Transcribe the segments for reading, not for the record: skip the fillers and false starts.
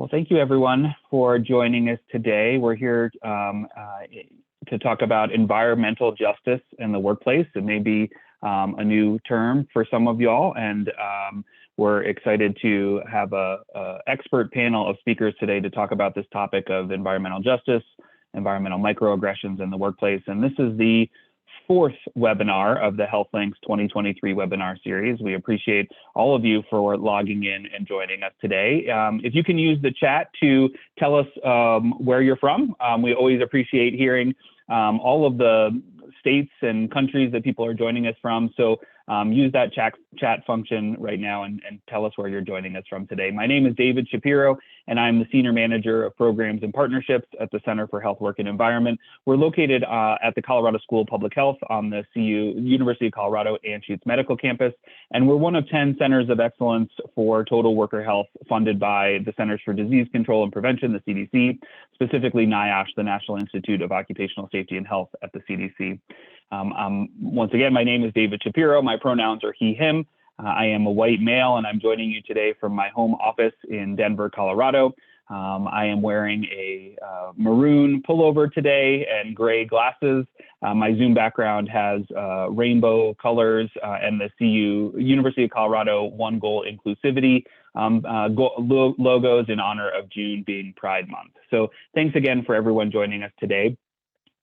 Well, thank you everyone for joining us today. We're here to talk about environmental justice in the workplace. It may be a new term for some of y'all, and we're excited to have a expert panel of speakers today to talk about this topic of environmental justice, environmental microaggressions in the workplace. And this is the fourth webinar of the HealthLinks 2023 webinar series. We appreciate all of you for logging in and joining us today. If you can use the chat to tell us where you're from, we always appreciate hearing all of the states and countries that people are joining us from. So use that chat function right now and tell us where you're joining us from today. My name is David Shapiro, and I'm the Senior Manager of Programs and Partnerships at the Center for Health, Work, and Environment. We're located at the Colorado School of Public Health on the University of Colorado Anschutz Medical Campus, and we're one of 10 centers of excellence for total worker health funded by the Centers for Disease Control and Prevention, the CDC, specifically NIOSH, the National Institute of Occupational Safety and Health at the CDC. Once again, my name is David Shapiro. My pronouns are he, him. I am a white male, and I'm joining you today from my home office in Denver, Colorado. I am wearing a maroon pullover today and gray glasses. My Zoom background has rainbow colors and the University of Colorado One Goal Inclusivity logos in honor of June being Pride Month. So thanks again for everyone joining us today.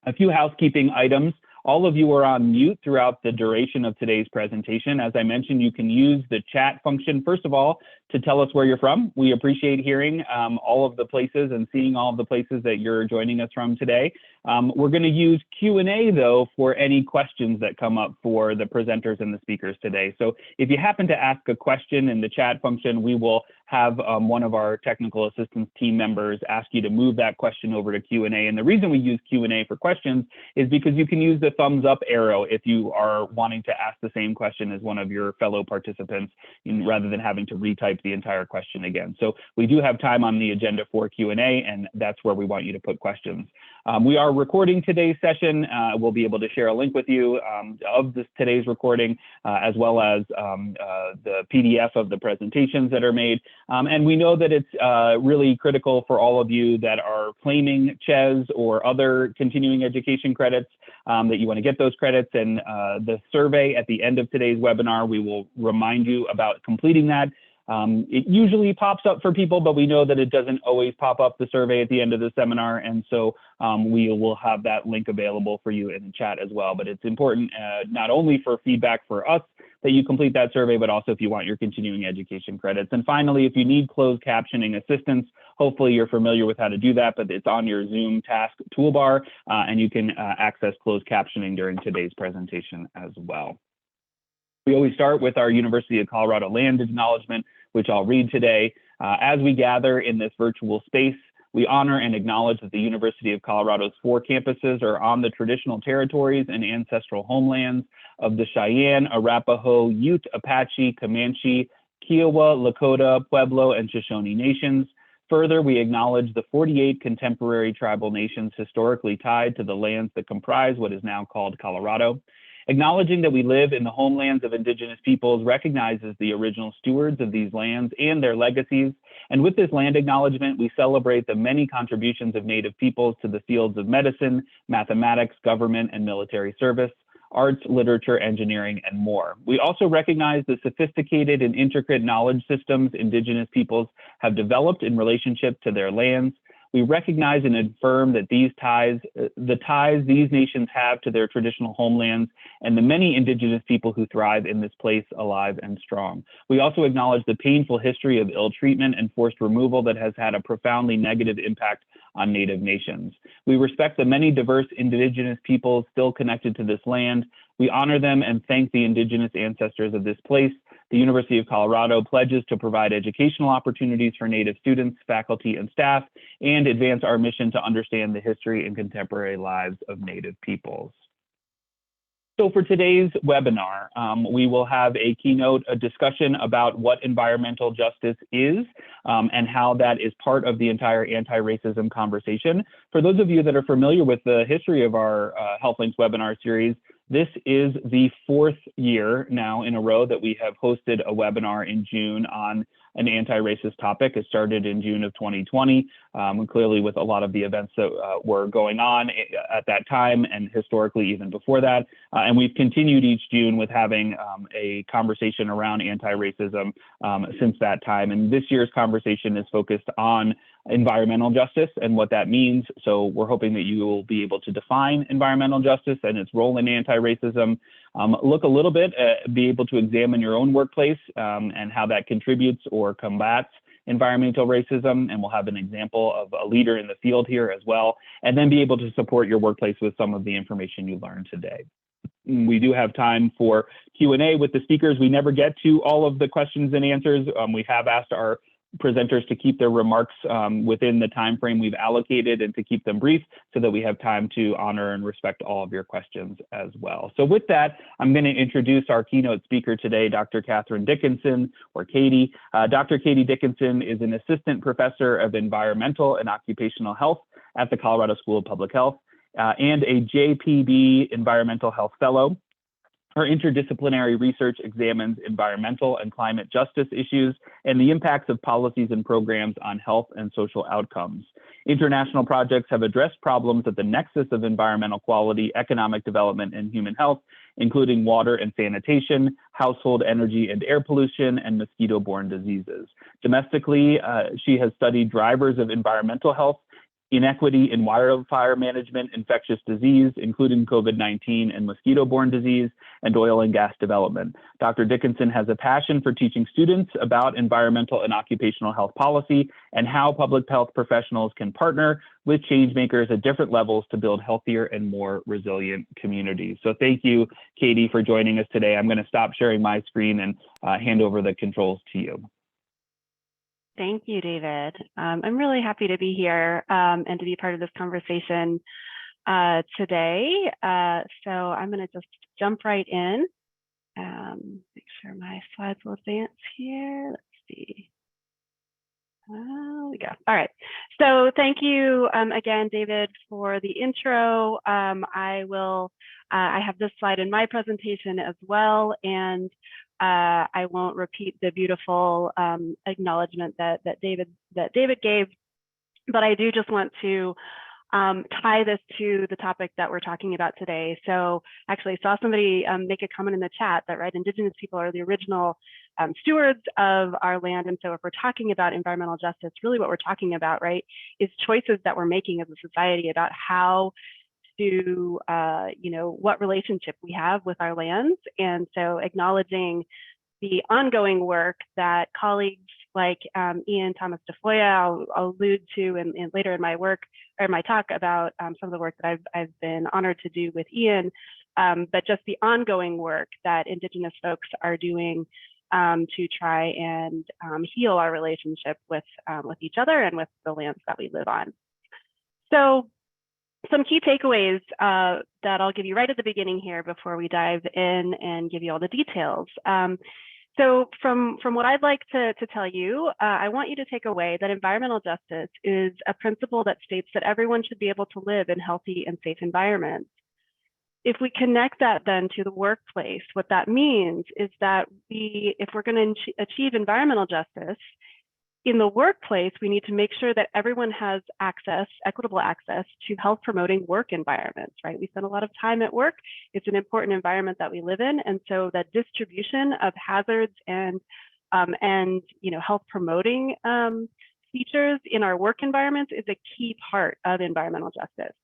A few housekeeping items. All of you are on mute throughout the duration of today's presentation. As I mentioned, you can use the chat function, first of all, to tell us where you're from. We appreciate hearing all of the places and seeing all of the places that you're joining us from today. We're going to use Q&A, though, for any questions that come up for the presenters and the speakers today. So if you happen to ask a question in the chat function, we will have one of our technical assistance team members ask you to move that question over to Q&A. And the reason we use Q&A for questions is because you can use the thumbs up arrow if you are wanting to ask the same question as one of your fellow participants, rather than having to retype the entire question again. So we do have time on the agenda for Q&A, and that's where we want you to put questions. We are recording today's session. We'll be able to share a link with you of today's recording, as well as the PDF of the presentations that are made. And we know that it's really critical for all of you that are claiming CHES or other continuing education credits that you want to get those credits. And the survey at the end of today's webinar, we will remind you about completing that. It usually pops up for people, but we know that it doesn't always pop up, the survey at the end of the seminar. And so we will have that link available for you in the chat as well. But it's important not only for feedback for us that you complete that survey, but also if you want your continuing education credits. And finally, if you need closed captioning assistance, hopefully you're familiar with how to do that, but it's on your Zoom task toolbar, and you can access closed captioning during today's presentation as well. We always start with our University of Colorado land acknowledgement, which I'll read today. As we gather in this virtual space, we honor and acknowledge that the University of Colorado's 4 campuses are on the traditional territories and ancestral homelands of the Cheyenne, Arapaho, Ute, Apache, Comanche, Kiowa, Lakota, Pueblo, and Shoshone nations. Further, we acknowledge the 48 contemporary tribal nations historically tied to the lands that comprise what is now called Colorado. Acknowledging that we live in the homelands of Indigenous peoples recognizes the original stewards of these lands and their legacies. And with this land acknowledgement, we celebrate the many contributions of Native peoples to the fields of medicine, mathematics, government, and military service, arts, literature, engineering, and more. We also recognize the sophisticated and intricate knowledge systems Indigenous peoples have developed in relationship to their lands. We recognize and affirm that the ties these nations have to their traditional homelands and the many Indigenous people who thrive in this place alive and strong. We also acknowledge the painful history of ill treatment and forced removal that has had a profoundly negative impact on Native nations. We respect the many diverse Indigenous peoples still connected to this land. We honor them and thank the Indigenous ancestors of this place. The University of Colorado pledges to provide educational opportunities for Native students, faculty, and staff, and advance our mission to understand the history and contemporary lives of Native peoples. So for today's webinar, we will have a keynote, a discussion about what environmental justice is and how that is part of the entire anti-racism conversation. For those of you that are familiar with the history of our HealthLinks webinar series, this is the 4th year now in a row that we have hosted a webinar in June on an anti-racist topic. It started in June of 2020, clearly with a lot of the events that were going on at that time and historically even before that. And we've continued each June with having a conversation around anti-racism since that time. And this year's conversation is focused on environmental justice and what that means. So we're hoping that you will be able to define environmental justice and its role in anti-racism, look a little bit, be able to examine your own workplace and how that contributes or combats environmental racism. And we'll have an example of a leader in the field here as well, and then be able to support your workplace with some of the information you learned today. We do have time for Q&A with the speakers. We never get to all of the questions and answers. We have asked our presenters to keep their remarks within the time frame we've allocated and to keep them brief so that we have time to honor and respect all of your questions as well. So with that, I'm going to introduce our keynote speaker today, Dr. Catherine Dickinson, or Katie. Dr. Katie Dickinson is an assistant professor of environmental and occupational health at the Colorado School of Public Health and a JPB Environmental Health Fellow. Her interdisciplinary research examines environmental and climate justice issues and the impacts of policies and programs on health and social outcomes. International projects have addressed problems at the nexus of environmental quality, economic development, and human health, including water and sanitation, household energy and air pollution, and mosquito-borne diseases. Domestically, she has studied drivers of environmental health, inequity in wildfire management, infectious disease, including COVID-19 and mosquito-borne disease, and oil and gas development. Dr. Dickinson has a passion for teaching students about environmental and occupational health policy and how public health professionals can partner with change makers at different levels to build healthier and more resilient communities. So thank you, Katie, for joining us today. I'm going to stop sharing my screen and hand over the controls to you. Thank you, David. I'm really happy to be here and to be part of this conversation today. So I'm going to just jump right in. Make sure my slides will advance here. Let's see. There we go. All right. So thank you again, David, for the intro. I have this slide in my presentation as well, and I won't repeat the beautiful acknowledgement that David gave, but I do just want to tie this to the topic that we're talking about today. So actually I saw somebody make a comment in the chat that, right, Indigenous people are the original stewards of our land. And so if we're talking about environmental justice, really what we're talking about, right, is choices that we're making as a society about how to, what relationship we have with our lands. And so acknowledging the ongoing work that colleagues like Ian Thomas DeFoya, I'll allude to and later in my work or my talk about some of the work that I've been honored to do with Ian, but just the ongoing work that Indigenous folks are doing to try and heal our relationship with each other and with the lands that we live on. So some key takeaways that I'll give you right at the beginning here before we dive in and give you all the details. So from what I'd like to tell you, I want you to take away that environmental justice is a principle that states that everyone should be able to live in healthy and safe environments. If we connect that then to the workplace, what that means is that if we're going to achieve environmental justice, in the workplace, we need to make sure that everyone has access, equitable access to health promoting work environments, right? We spend a lot of time at work. It's an important environment that we live in. And so that distribution of hazards and health promoting features in our work environments is a key part of environmental justice.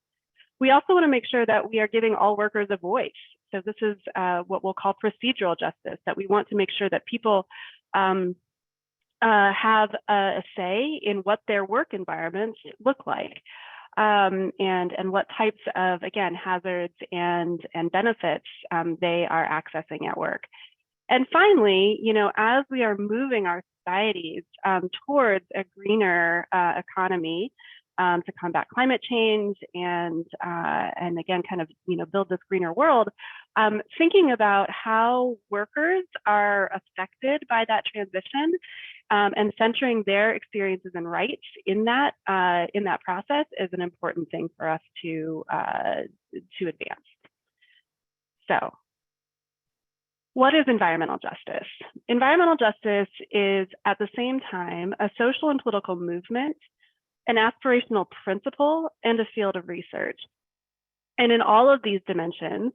We also want to make sure that we are giving all workers a voice. So this is what we'll call procedural justice, that we want to make sure that people have a say in what their work environments look like, and what types of, again, hazards and benefits they are accessing at work. And finally, as we are moving our societies towards a greener economy to combat climate change and again, kind of, build this greener world, thinking about how workers are affected by that transition and centering their experiences and rights in that process is an important thing for us to advance. So What is environmental justice? Environmental justice is at the same time a social and political movement, an aspirational principle, and a field of research. And in all of these dimensions,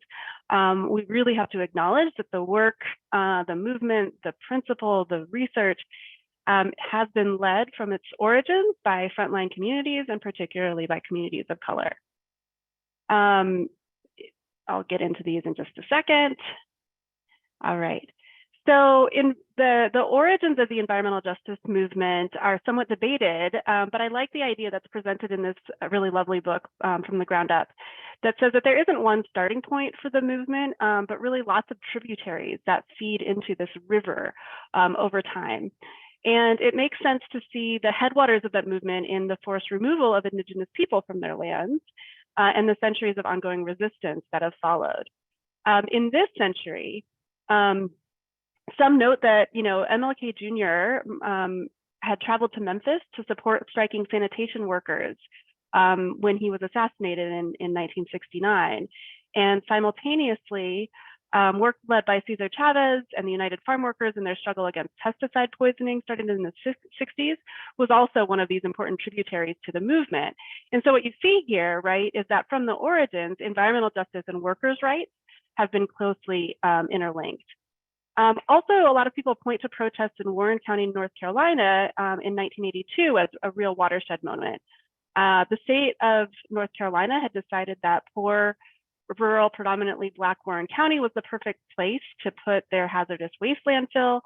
we really have to acknowledge that the work, the movement, the principle, the research has been led from its origins by frontline communities and particularly by communities of color. I'll get into these in just a second. All right. So in the origins of the environmental justice movement are somewhat debated, but I like the idea that's presented in this really lovely book from the ground up that says that there isn't one starting point for the movement, but really lots of tributaries that feed into this river over time. And it makes sense to see the headwaters of that movement in the forced removal of Indigenous people from their lands and the centuries of ongoing resistance that have followed. In this century, some note that, MLK Jr. Had traveled to Memphis to support striking sanitation workers when he was assassinated in 1969. And simultaneously, work led by Cesar Chavez and the United Farm Workers in their struggle against pesticide poisoning started in the 60s was also one of these important tributaries to the movement. And so what you see here, right, is that from the origins, environmental justice and workers' rights have been closely interlinked. Also, a lot of people point to protests in Warren County, North Carolina in 1982 as a real watershed moment. The state of North Carolina had decided that poor, rural, predominantly Black Warren County was the perfect place to put their hazardous waste landfill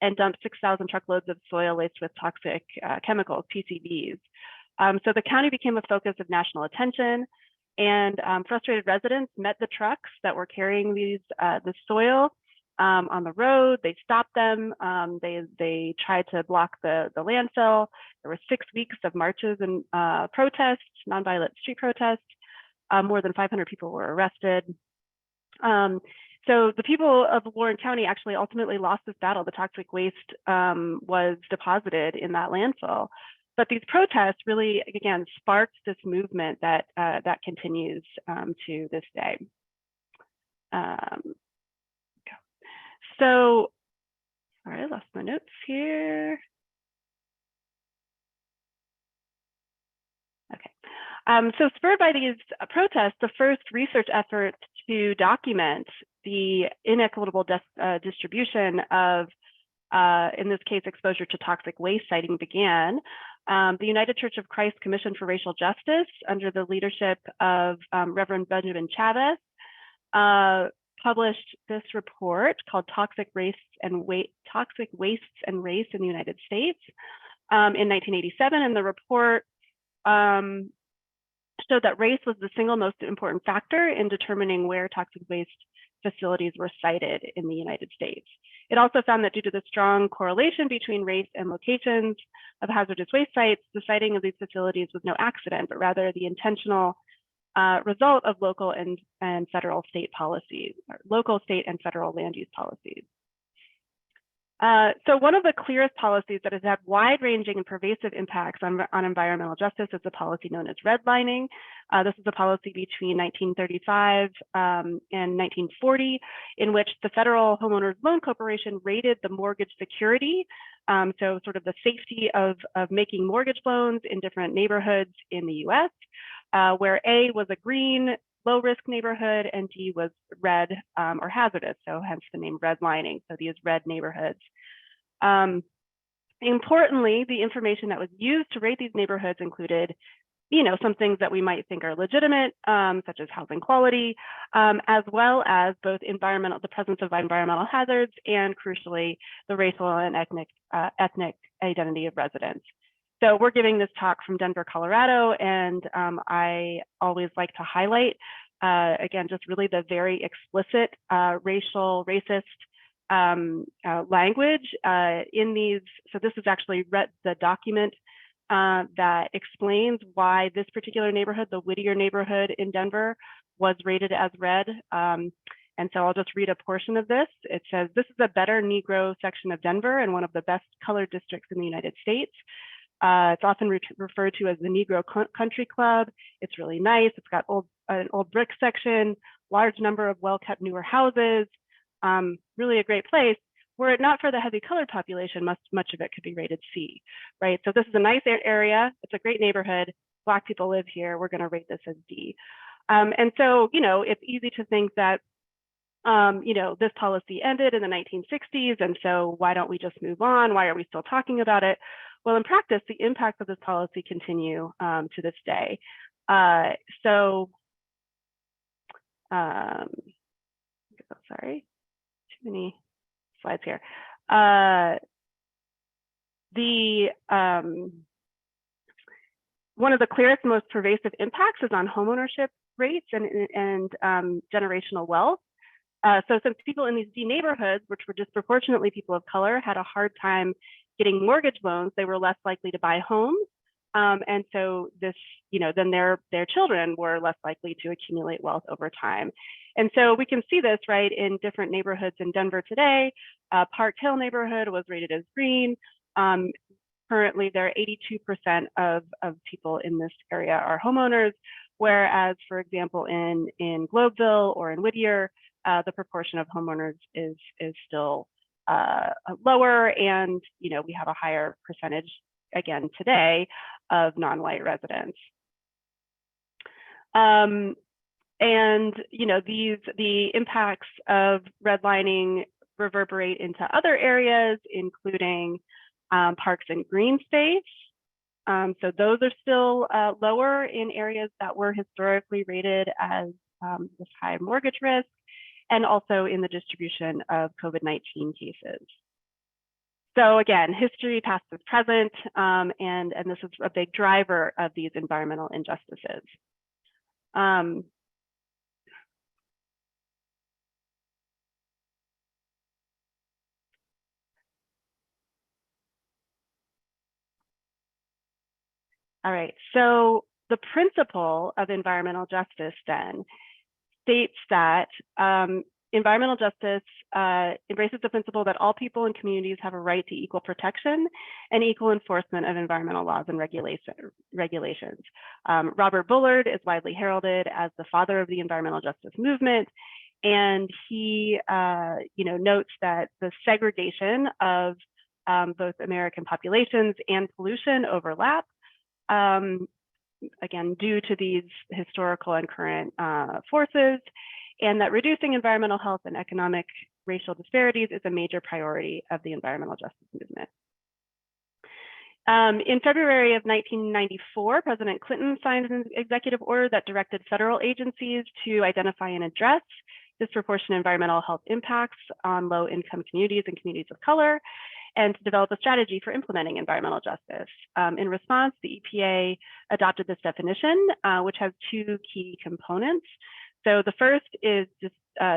and dump 6,000 truckloads of soil laced with toxic chemicals, PCBs. So the county became a focus of national attention, and frustrated residents met the trucks that were carrying the soil on the road. They stopped them. They tried to block the landfill. There were 6 weeks of marches and protests, nonviolent street protests. More than 500 people were arrested. So the people of Warren County actually ultimately lost this battle. The toxic waste was deposited in that landfill. But these protests really, again, sparked this movement that continues to this day. So, sorry, I lost my notes here. Okay. So spurred by these protests, the first research effort to document the inequitable distribution of, in this case, exposure to toxic waste siting began. The United Church of Christ Commission for Racial Justice, under the leadership of Reverend Benjamin Chavez, published this report called Toxic Wastes and Race in the United States in 1987. And the report showed that race was the single most important factor in determining where toxic waste facilities were sited in the United States. It also found that due to the strong correlation between race and locations of hazardous waste sites, the siting of these facilities was no accident, but rather the intentional result of local and federal state policies, or local, state, and federal land use policies. So one of the clearest policies that has had wide-ranging and pervasive impacts on environmental justice is the policy known as redlining. This is a policy between 1935 and 1940, in which the Federal Homeowners Loan Corporation rated the mortgage security, so sort of the safety of making mortgage loans in different neighborhoods in the US, where A was a green, low-risk neighborhood, and D was red or hazardous, so hence the name redlining, so these red neighborhoods. Importantly, the information that was used to rate these neighborhoods included, some things that we might think are legitimate, such as housing quality, as well as both the presence of environmental hazards, and crucially, the racial and ethnic identity of residents. So we're giving this talk from Denver, Colorado, and I always like to highlight, again, just really the very explicit racist language in these. So this is actually the document that explains why this particular neighborhood, the Whittier neighborhood in Denver, was rated as red. And so I'll just read a portion of this. It says, "This is a better Negro section of Denver and one of the best colored districts in the United States. It's often referred to as the Negro Country Club. It's really nice. It's got an old brick section, large number of well-kept newer houses, really a great place. Were it not for the heavy colored population, much of it could be rated C, right? So this is a nice area. It's a great neighborhood. Black people live here. We're going to rate this as D. And so, it's easy to think that, this policy ended in the 1960s. And so why don't we just move on? Why are we still talking about it? Well, in practice, the impacts of this policy continue to this day. Sorry, too many slides here. One of the clearest, most pervasive impacts is on homeownership rates and generational wealth. So since people in these D neighborhoods, which were disproportionately people of color, had a hard time getting mortgage loans, they were less likely to buy homes. And so this, then their children were less likely to accumulate wealth over time. And so we can see this, right, in different neighborhoods in Denver today. Park Hill neighborhood was rated as green. Currently, there are 82% of people in this area are homeowners, whereas, for example, in Globeville or in Whittier, the proportion of homeowners is still lower, and we have a higher percentage again today of non-white residents. And the impacts of redlining reverberate into other areas, including parks and green space. So those are still lower in areas that were historically rated as this high mortgage risk, and also in the distribution of COVID-19 cases. So again, history, past is present, and this is a big driver of these environmental injustices. All right, so the principle of environmental justice then states that environmental justice embraces the principle that all people and communities have a right to equal protection and equal enforcement of environmental laws and regulations. Robert Bullard is widely heralded as the father of the environmental justice movement, and he notes that the segregation of both American populations and pollution overlap, again, due to these historical and current forces, and that reducing environmental health and economic racial disparities is a major priority of the environmental justice movement. In February of 1994, President Clinton signed an executive order that directed federal agencies to identify and address disproportionate environmental health impacts on low-income communities and communities of color, and to develop a strategy for implementing environmental justice. In response, the EPA adopted this definition, which has two key components. So the first is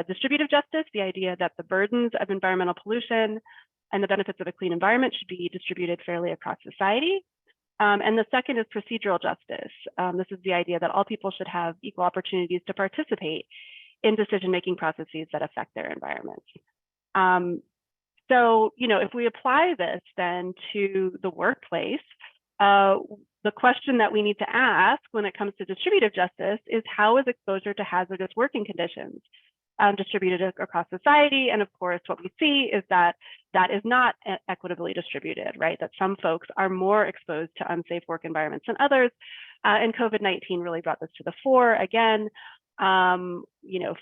distributive justice, the idea that the burdens of environmental pollution and the benefits of a clean environment should be distributed fairly across society. And the second is procedural justice. This is the idea that all people should have equal opportunities to participate in decision-making processes that affect their environments. So, if we apply this then to the workplace, the question that we need to ask when it comes to distributive justice is, how is exposure to hazardous working conditions distributed across society? And of course, what we see is that that is not equitably distributed, right? That some folks are more exposed to unsafe work environments than others. And COVID-19 really brought this to the fore again.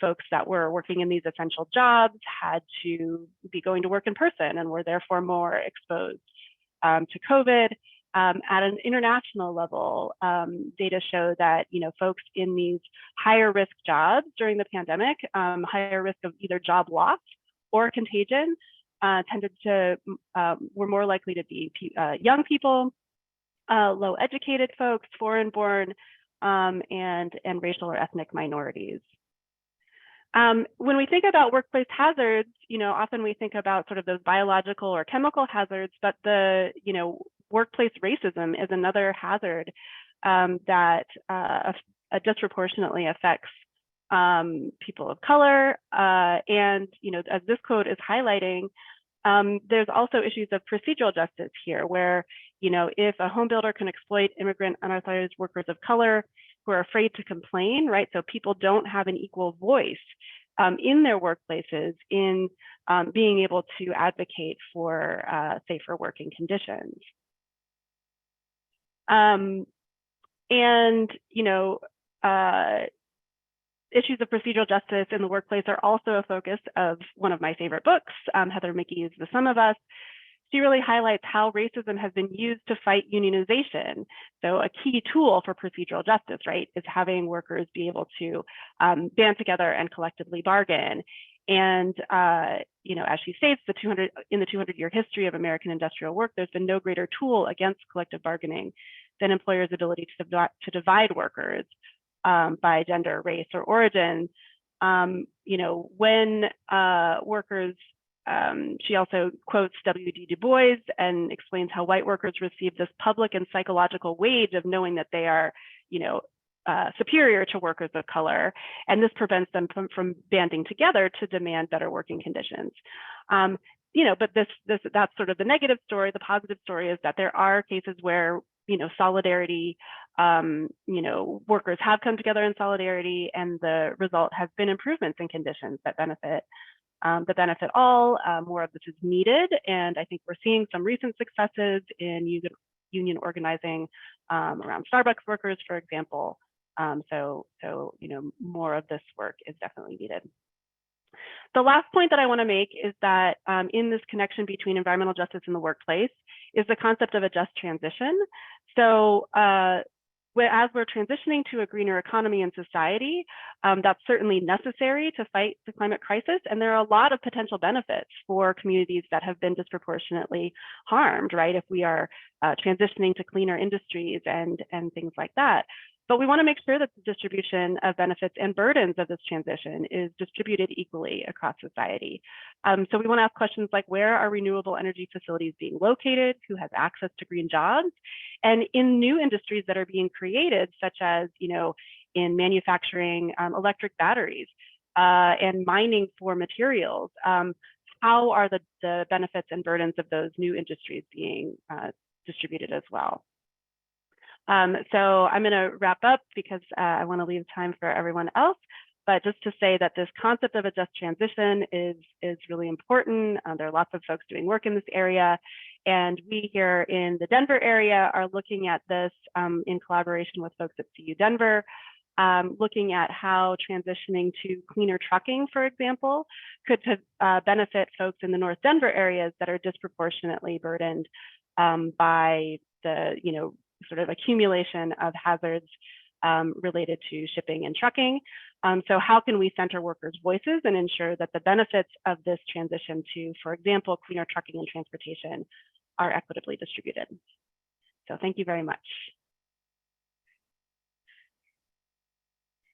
Folks that were working in these essential jobs had to be going to work in person and were therefore more exposed to COVID. At an international level, data show that folks in these higher risk jobs during the pandemic, higher risk of either job loss or contagion, were more likely to be young people, low educated folks, foreign born, and racial or ethnic minorities. When we think about workplace hazards, often we think about sort of those biological or chemical hazards, but the workplace racism is another hazard that disproportionately affects people of color. And as this quote is highlighting, there's also issues of procedural justice here, where if a home builder can exploit immigrant unauthorized workers of color who are afraid to complain, right? So people don't have an equal voice in their workplaces in being able to advocate for safer working conditions. And, you know, issues of procedural justice in the workplace are also a focus of one of my favorite books, Heather Mickey's The Sum of Us. She really highlights how racism has been used to fight unionization. So a key tool for procedural justice, right, is having workers be able to band together and collectively bargain. And, you know, as she states, in the 200-year history of American industrial work, there's been no greater tool against collective bargaining than employers' ability to divide workers by gender, race, or origin. You know, when workers, she also quotes W.D. Du Bois and explains how white workers receive this public and psychological wage of knowing that they are, you know, superior to workers of color, and this prevents them from banding together to demand better working conditions. You know, but that's sort of the negative story. The positive story is that there are cases where, you know, solidarity, you know, workers have come together in solidarity, and the result has been improvements in conditions that benefit all. More of this is needed, and I think we're seeing some recent successes in union organizing around Starbucks workers, for example. So you know, more of this work is definitely needed. The last point that I want to make is that in this connection between environmental justice in the workplace is the concept of a just transition. So as we're transitioning to a greener economy and society, that's certainly necessary to fight the climate crisis. And there are a lot of potential benefits for communities that have been disproportionately harmed, right? If we are transitioning to cleaner industries and things like that. But we want to make sure that the distribution of benefits and burdens of this transition is distributed equally across society. So we want to ask questions like, where are renewable energy facilities being located? Who has access to green jobs? And in new industries that are being created, such as, you know, in manufacturing electric batteries and mining for materials, how are the benefits and burdens of those new industries being distributed as well? So I'm going to wrap up because I want to leave time for everyone else. But just to say that this concept of a just transition is really important. There are lots of folks doing work in this area. And we here in the Denver area are looking at this in collaboration with folks at CU Denver, looking at how transitioning to cleaner trucking, for example, could benefit folks in the North Denver areas that are disproportionately burdened by the, you know, sort of accumulation of hazards related to shipping and trucking. So how can we center workers' voices and ensure that the benefits of this transition to, for example, cleaner trucking and transportation are equitably distributed? So thank you very much.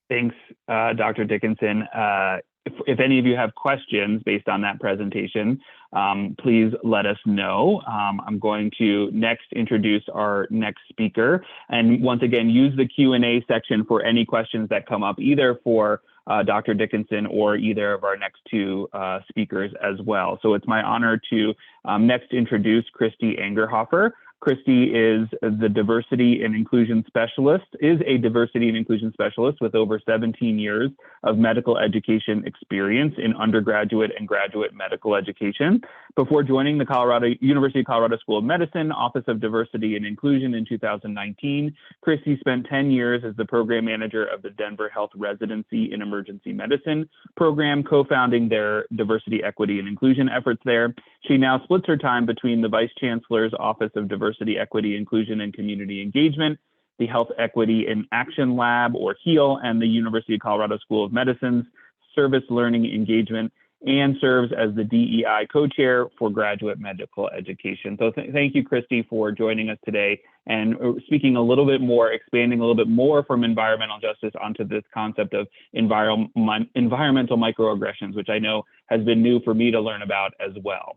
Thanks, Dr. Dickinson. If any of you have questions based on that presentation, please let us know. I'm going to next introduce our next speaker. And once again, use the Q&A section for any questions that come up, either for Dr. Dickinson or either of our next two speakers as well. So it's my honor to next introduce Christy Angerhofer. Christy is a diversity and inclusion specialist with over 17 years of medical education experience in undergraduate and graduate medical education. Before joining the University of Colorado School of Medicine, Office of Diversity and Inclusion in 2019, Christy spent 10 years as the program manager of the Denver Health Residency in Emergency Medicine program, co-founding their diversity, equity, and inclusion efforts there. She now splits her time between the Vice Chancellor's Office of Diversity, Equity, Inclusion, and Community Engagement, the Health Equity in Action Lab, or HEAL, and the University of Colorado School of Medicine's Service Learning Engagement, and serves as the DEI co-chair for graduate medical education. So thank you, Christy, for joining us today and speaking a little bit more, expanding a little bit more from environmental justice onto this concept of environmental microaggressions, which I know has been new for me to learn about as well.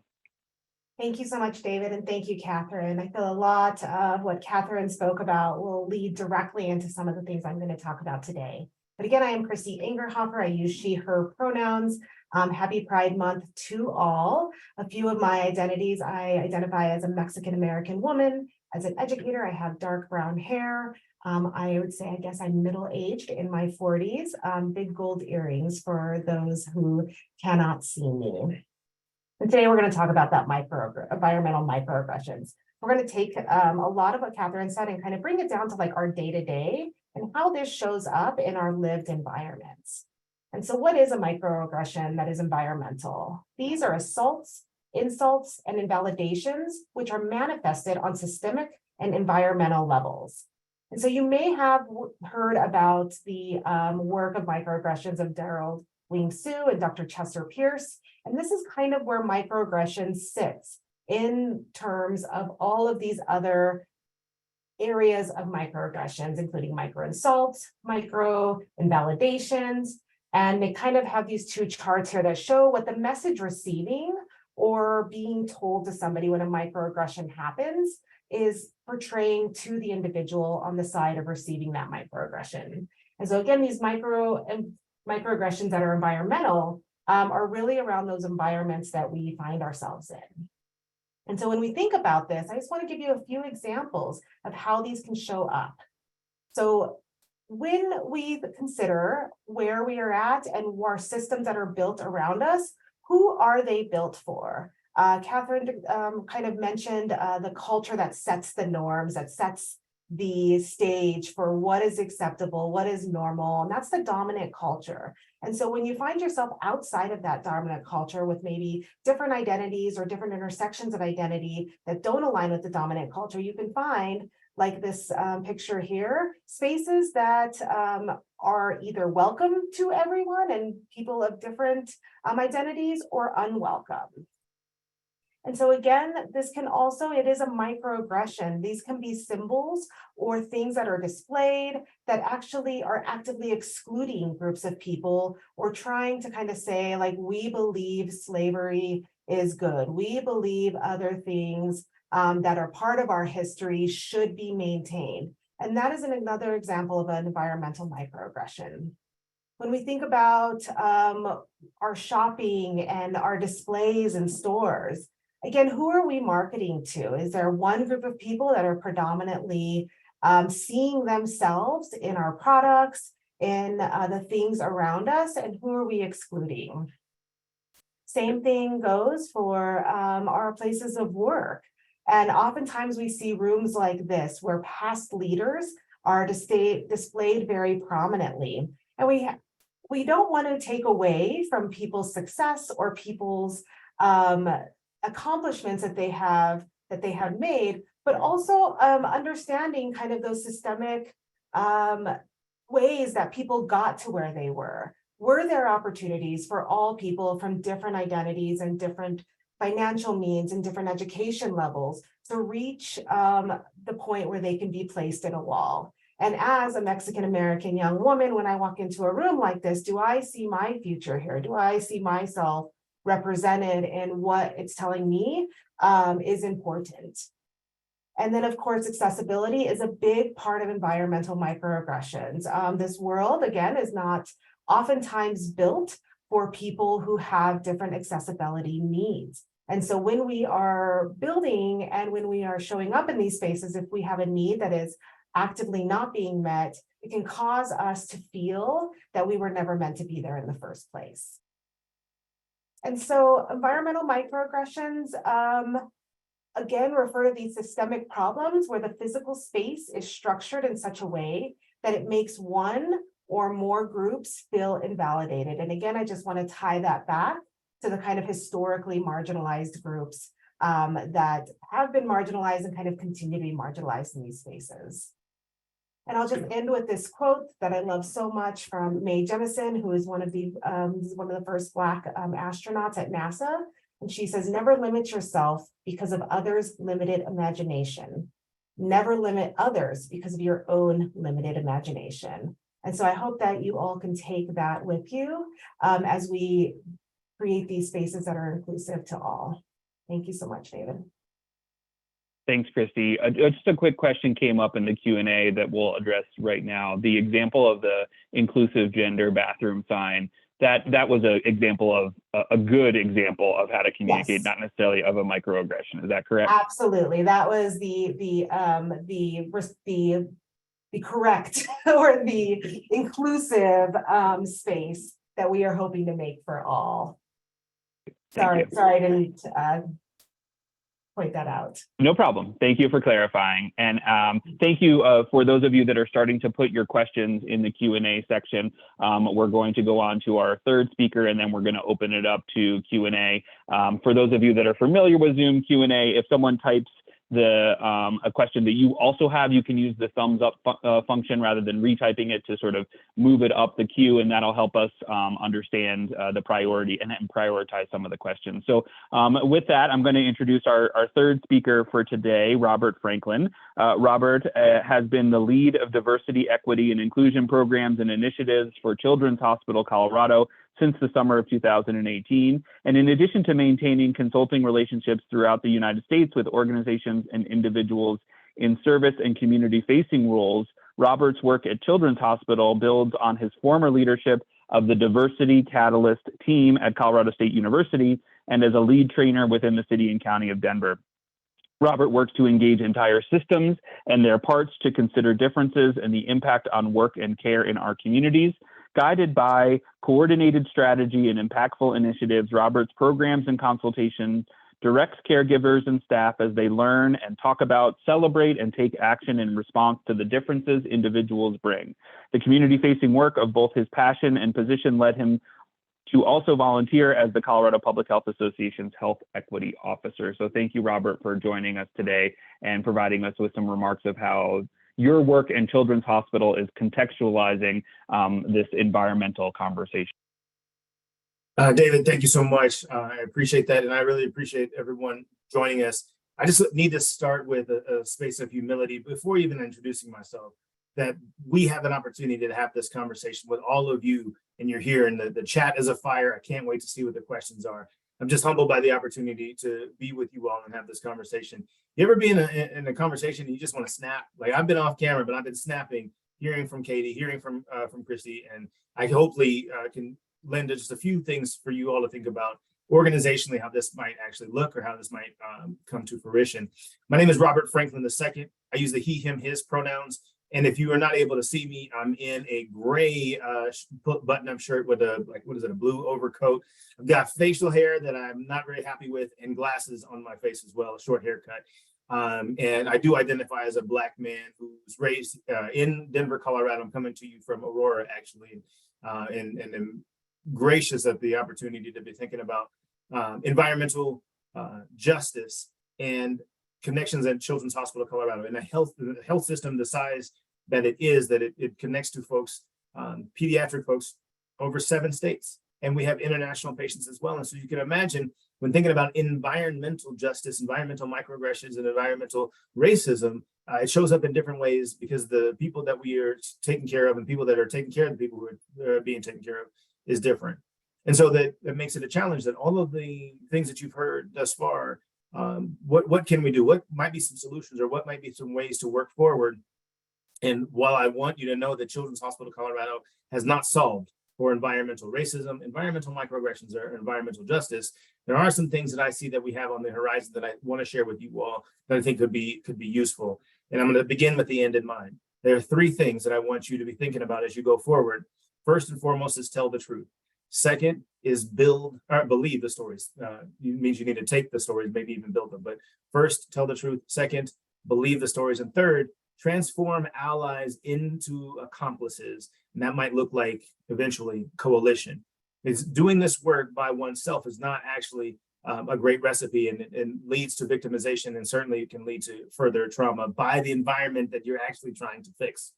Thank you so much, David, and thank you, Catherine. I feel a lot of what Catherine spoke about will lead directly into some of the things I'm going to talk about today. But again, I am Christy Angerhofer. I use she, her pronouns. Happy Pride Month to all. A few of my identities: I identify as a Mexican-American woman. As an educator, I have dark brown hair. I would say, I guess I'm middle-aged, in my 40s, big gold earrings for those who cannot see me. And today we're going to talk about that environmental microaggressions. We're going to take a lot of what Catherine said and kind of bring it down to like our day-to-day and how this shows up in our lived environments. And so what is a microaggression that is environmental? These are assaults, insults, and invalidations, which are manifested on systemic and environmental levels. And so you may have heard about the work of microaggressions of Daryl Wing Su and Dr. Chester Pierce. And this is kind of where microaggression sits in terms of all of these other areas of microaggressions, including microinsults, micro invalidations. And they kind of have these two charts here that show what the message receiving or being told to somebody when a microaggression happens is portraying to the individual on the side of receiving that microaggression. And so again, these microaggressions that are environmental are really around those environments that we find ourselves in. And so when we think about this, I just want to give you a few examples of how these can show up. So when we consider where we are at and our systems that are built around us, who are they built for? Catherine kind of mentioned the culture that sets the norms, that sets the stage for what is acceptable, what is normal, and that's the dominant culture. And so when you find yourself outside of that dominant culture with maybe different identities or different intersections of identity that don't align with the dominant culture, you can find, like this picture here, spaces that are either welcome to everyone and people of different identities or unwelcome. And so again, this can also, it is a microaggression. These can be symbols or things that are displayed that actually are actively excluding groups of people or trying to kind of say, like, we believe slavery is good. We believe other things that are part of our history should be maintained. And that is another example of an environmental microaggression. When we think about our shopping and our displays in stores, again, who are we marketing to? Is there one group of people that are predominantly seeing themselves in our products, in the things around us, and who are we excluding? Same thing goes for our places of work. And oftentimes we see rooms like this where past leaders are displayed very prominently. And we don't want to take away from people's success or people's accomplishments that they have made, but also understanding kind of those systemic ways that people got to where they were. Were there opportunities for all people from different identities and different financial means and different education levels to reach the point where they can be placed in a wall? And as a Mexican-American young woman, when I walk into a room like this, do I see my future here? Do I see myself represented in what it's telling me is important? And then, of course, accessibility is a big part of environmental microaggressions. This world, again, is not oftentimes built for people who have different accessibility needs. And so when we are building and when we are showing up in these spaces, if we have a need that is actively not being met, it can cause us to feel that we were never meant to be there in the first place. And so environmental microaggressions, again, refer to these systemic problems where the physical space is structured in such a way that it makes one or more groups feel invalidated. And again, I just want to tie that back to the kind of historically marginalized groups that have been marginalized and kind of continue to be marginalized in these spaces. And I'll just end with this quote that I love so much from Mae Jemison, who is one of the first Black astronauts at NASA. And she says, "Never limit yourself because of others' limited imagination. Never limit others because of your own limited imagination." And so I hope that you all can take that with you as we create these spaces that are inclusive to all. Thank you so much, David. Thanks, Christy. Just a quick question came up in the Q&A that we'll address right now. The example of the inclusive gender bathroom sign, that was an example of a good example of how to communicate, yes, not necessarily of a microaggression. Is that correct? Absolutely. That was the correct or the inclusive space that we are hoping to make for all. Sorry, I didn't point that out. No problem. Thank you for clarifying. And thank you for those of you that are starting to put your questions in the Q&A section. We're going to go on to our third speaker, and then we're going to open it up to Q&A. For those of you that are familiar with Zoom Q&A, if someone types a question that you also have, you can use the thumbs up function rather than retyping it to sort of move it up the queue, and that'll help us understand the priority and prioritize some of the questions. So with that, I'm going to introduce our third speaker for today, Robert Franklin. Robert has been the lead of diversity, equity, and inclusion programs and initiatives for Children's Hospital Colorado since the summer of 2018. And in addition to maintaining consulting relationships throughout the United States with organizations and individuals in service and community-facing roles, Robert's work at Children's Hospital builds on his former leadership of the Diversity Catalyst team at Colorado State University and as a lead trainer within the city and county of Denver. Robert works to engage entire systems and their parts to consider differences and the impact on work and care in our communities. Guided by coordinated strategy and impactful initiatives, Robert's programs and consultation directs caregivers and staff as they learn and talk about, celebrate, and take action in response to the differences individuals bring. The community-facing work of both his passion and position led him to also volunteer as the Colorado Public Health Association's Health Equity Officer. So thank you, Robert, for joining us today and providing us with some remarks of how your work in Children's Hospital is contextualizing this environmental conversation. David, thank you so much. I appreciate that, and I really appreciate everyone joining us. I just need to start with a space of humility before even introducing myself, that we have an opportunity to have this conversation with all of you, and you're here, and the chat is afire. I can't wait to see what the questions are. I'm just humbled by the opportunity to be with you all and have this conversation. You ever be in a conversation and you just want to snap? Like, I've been off camera, but I've been snapping, hearing from Katie, hearing from Christy, and I hopefully can lend just a few things for you all to think about organizationally, how this might actually look or how this might come to fruition. My name is Robert Franklin II. I use the he, him, his pronouns. And if you are not able to see me, I'm in a gray button-up shirt with a blue overcoat. I've got facial hair that I'm not very happy with, and glasses on my face as well, a short haircut. And I do identify as a Black man who's raised in Denver, Colorado. I'm coming to you from Aurora, actually, and am gracious of the opportunity to be thinking about environmental justice and connections at Children's Hospital Colorado, and a health system the size that it is, that it connects to folks, pediatric folks over 7 states. And we have international patients as well. And so you can imagine, when thinking about environmental justice, environmental microaggressions, and environmental racism, it shows up in different ways because the people that we are taking care of and people that are taking care of the people who are being taken care of is different. And so that makes it a challenge that all of the things that you've heard thus far, what can we do? What might be some solutions, or what might be some ways to work forward? And while I want you to know that Children's Hospital Colorado has not solved for environmental racism, environmental microaggressions, or environmental justice, there are some things that I see that we have on the horizon that I want to share with you all that I think could be useful. And I'm going to begin with the end in mind. There are 3 things that I want you to be thinking about as you go forward. First and foremost is tell the truth. Second is believe the stories. It means you need to take the stories, maybe even build them. But first, tell the truth. Second, believe the stories. And third, transform allies into accomplices. And that might look like eventually coalition. It's doing this work by oneself is not actually a great recipe, and leads to victimization, and certainly it can lead to further trauma by the environment that you're actually trying to fix.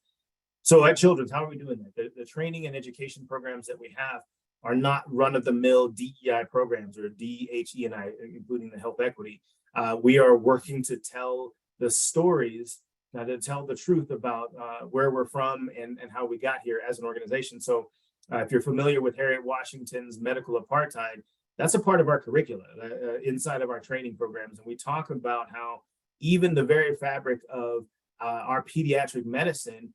So at Children's, how are we doing that? The training and education programs that we have are not run-of-the-mill DEI programs or DHE&I, including the health equity. We are working to tell the stories, to tell the truth about where we're from and how we got here as an organization. So if you're familiar with Harriet Washington's medical apartheid, that's a part of our curricula inside of our training programs. And we talk about how even the very fabric of our pediatric medicine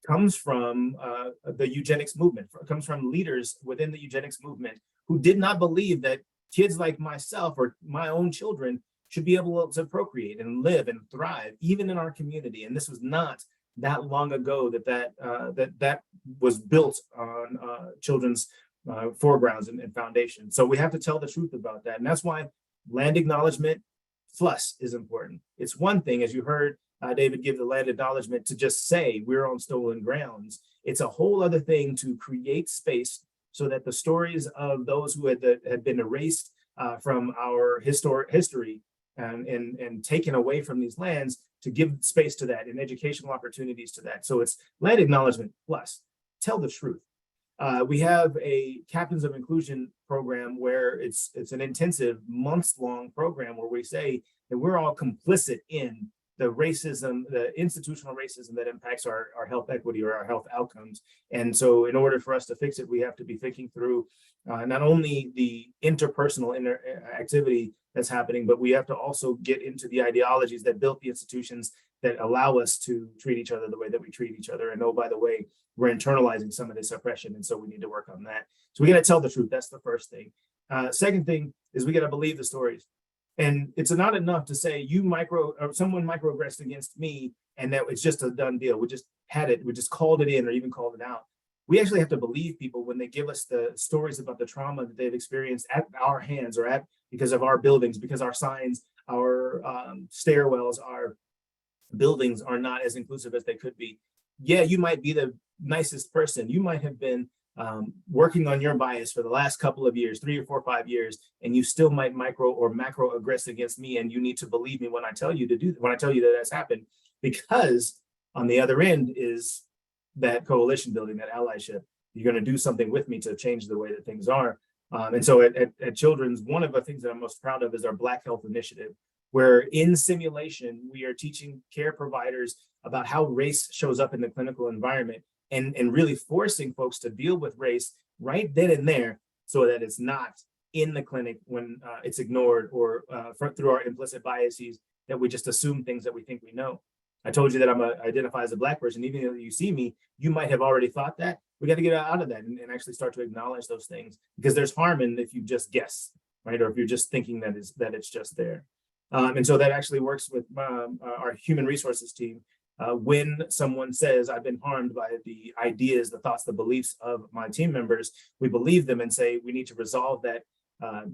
comes from the eugenics movement, comes from leaders within the eugenics movement who did not believe that kids like myself or my own children should be able to procreate and live and thrive, even in our community. And this was not that long ago that was built on children's foregrounds and foundations. So we have to tell the truth about that. And that's why land acknowledgement plus is important. It's one thing, as you heard David give the land acknowledgement, to just say we're on stolen grounds. It's a whole other thing to create space so that the stories of those who had been erased from our history and taken away from these lands, to give space to that and educational opportunities to that. So it's land acknowledgement plus tell the truth. We have a Captains of Inclusion program where it's an intensive months-long program where we say that we're all complicit in the racism, the institutional racism that impacts our health equity or our health outcomes. And so in order for us to fix it, we have to be thinking through not only the interpersonal activity that's happening, but we have to also get into the ideologies that built the institutions that allow us to treat each other the way that we treat each other. And oh, by the way, we're internalizing some of this oppression. And so we need to work on that. So we got to tell the truth. That's the first thing. Second thing is we got to believe the stories. And it's not enough to say someone microaggressed against me and that it's just a done deal. We just had it, we just called it in or even called it out. We actually have to believe people when they give us the stories about the trauma that they've experienced at our hands or because of our buildings, because our signs, our stairwells, our buildings are not as inclusive as they could be. Yeah, you might be the nicest person. You might have been working on your bias for the last couple of years, 3 or 4 or 5 years, and you still might micro or macro aggress against me. And you need to believe me when I tell you that that's happened, because on the other end is that coalition building, that allyship. You're going to do something with me to change the way that things are. And so at Children's, one of the things that I'm most proud of is our Black Health Initiative, where in simulation, we are teaching care providers about how race shows up in the clinical environment and really forcing folks to deal with race right then and there so that it's not in the clinic when it's ignored or through our implicit biases that we just assume things that we think we know. I told you that I identify as a Black person. Even though you see me, you might have already thought that. We got to get out of that and actually start to acknowledge those things, because there's harm in if you just guess, right? Or if you're just thinking that it's just there. And so that actually works with our human resources team. When someone says, I've been harmed by the ideas, the thoughts, the beliefs of my team members, we believe them and say, we need to resolve that.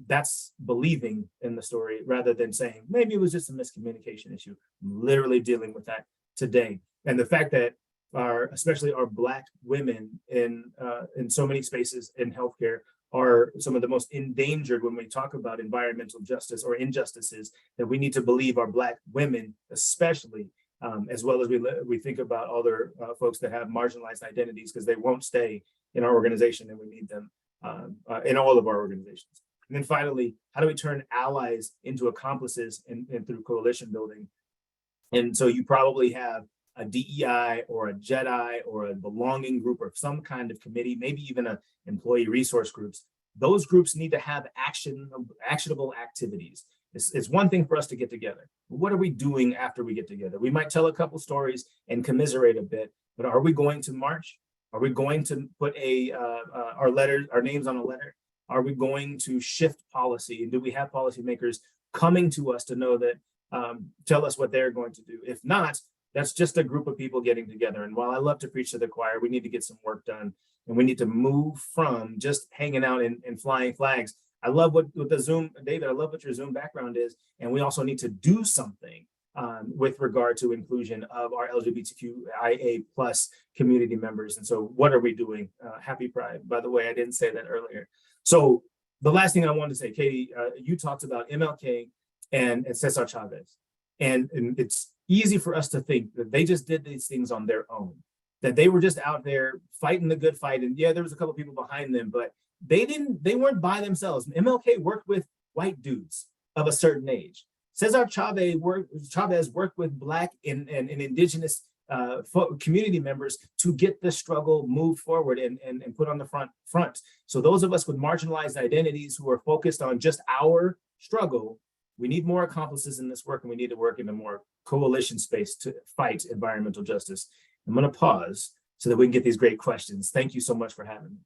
That's believing in the story rather than saying, maybe it was just a miscommunication issue. I'm literally dealing with that today. And the fact that especially our Black women in so many spaces in healthcare are some of the most endangered when we talk about environmental justice or injustices, that we need to believe our Black women, especially, as well as we think about other folks that have marginalized identities, because they won't stay in our organization and we need them in all of our organizations. And then finally, how do we turn allies into accomplices and through coalition building? And so you probably have a DEI or a JEDI or a belonging group or some kind of committee, maybe even a employee resource groups. Those groups need to have actionable activities. It's one thing for us to get together. What are we doing after we get together? We might tell a couple stories and commiserate a bit, but are we going to march? Are we going to put our names on a letter? Are we going to shift policy? And do we have policymakers coming to us to know that, tell us what they're going to do? If not, that's just a group of people getting together. And while I love to preach to the choir, we need to get some work done. And we need to move from just hanging out and flying flags. I love what the Zoom, David, I love what your Zoom background is. And we also need to do something with regard to inclusion of our LGBTQIA plus community members. And so what are we doing? Happy Pride, by the way, I didn't say that earlier. So the last thing I wanted to say, Katie, you talked about MLK and Cesar Chavez. And it's easy for us to think that they just did these things on their own, that they were just out there fighting the good fight. And yeah, there was a couple of people behind them, but they weren't by themselves. MLK worked with white dudes of a certain age. Cesar Chavez worked with Black and Indigenous community members to get the struggle moved forward and put on the front. So those of us with marginalized identities who are focused on just our struggle, we need more accomplices in this work, and we need to work in a more coalition space to fight environmental justice. I'm going to pause so that we can get these great questions. Thank you so much for having me.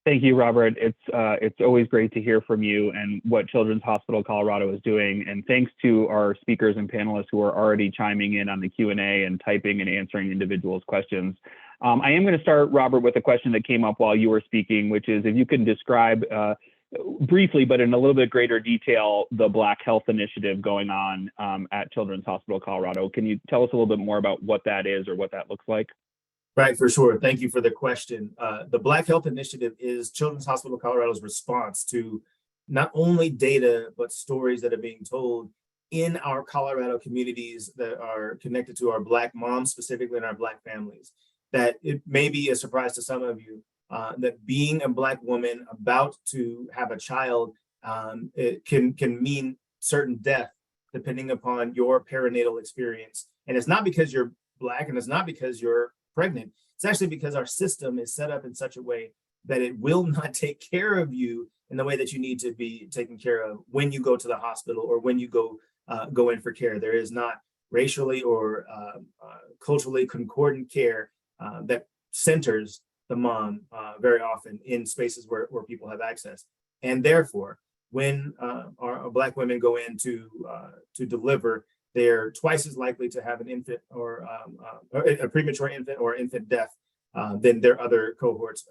Thank you, Robert. It's always great to hear from you and what Children's Hospital Colorado is doing. And thanks to our speakers and panelists who are already chiming in on the Q&A and typing and answering individuals' questions. I am going to start, Robert, with a question that came up while you were speaking, which is if you can describe briefly, but in a little bit greater detail, the Black Health Initiative going on at Children's Hospital Colorado. Can you tell us a little bit more about what that is or what that looks like? Right, for sure. Thank you for the question. The Black Health Initiative is Children's Hospital Colorado's response to not only data, but stories that are being told in our Colorado communities that are connected to our Black moms, specifically in our Black families. That it may be a surprise to some of you that being a Black woman about to have a child, it can mean certain death depending upon your perinatal experience. And it's not because you're Black and it's not because you're pregnant. It's actually because our system is set up in such a way that it will not take care of you in the way that you need to be taken care of when you go to the hospital or when you go in for care. There is not racially or culturally concordant care that centers the mom very often in spaces where people have access. And therefore, when our Black women go in to deliver, they're twice as likely to have an infant or a premature infant or infant death than their other cohorts.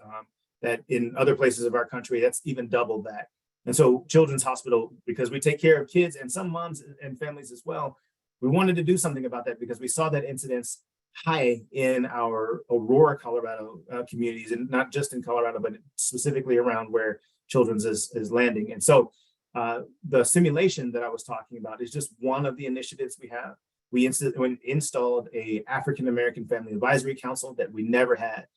That in other places of our country, that's even double that. And so Children's Hospital, because we take care of kids and some moms and families as well, we wanted to do something about that because we saw that incidence high in our Aurora, Colorado communities, and not just in Colorado, but specifically around where Children's is landing. And so the simulation that I was talking about is just one of the initiatives we have. We installed a African-American Family Advisory Council that we never had.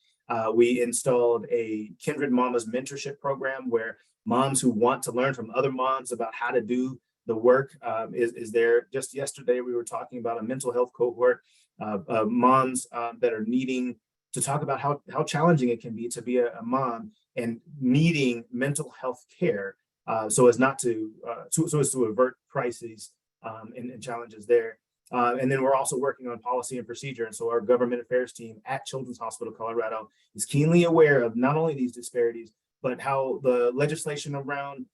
We installed a Kindred Mamas mentorship program where moms who want to learn from other moms about how to do the work is there. Just yesterday, we were talking about a mental health cohort of moms that are needing to talk about how challenging it can be to be a mom and needing mental health care so as to avert crises and challenges there. And then we're also working on policy and procedure. And so our government affairs team at Children's Hospital Colorado is keenly aware of not only these disparities, but how the legislation around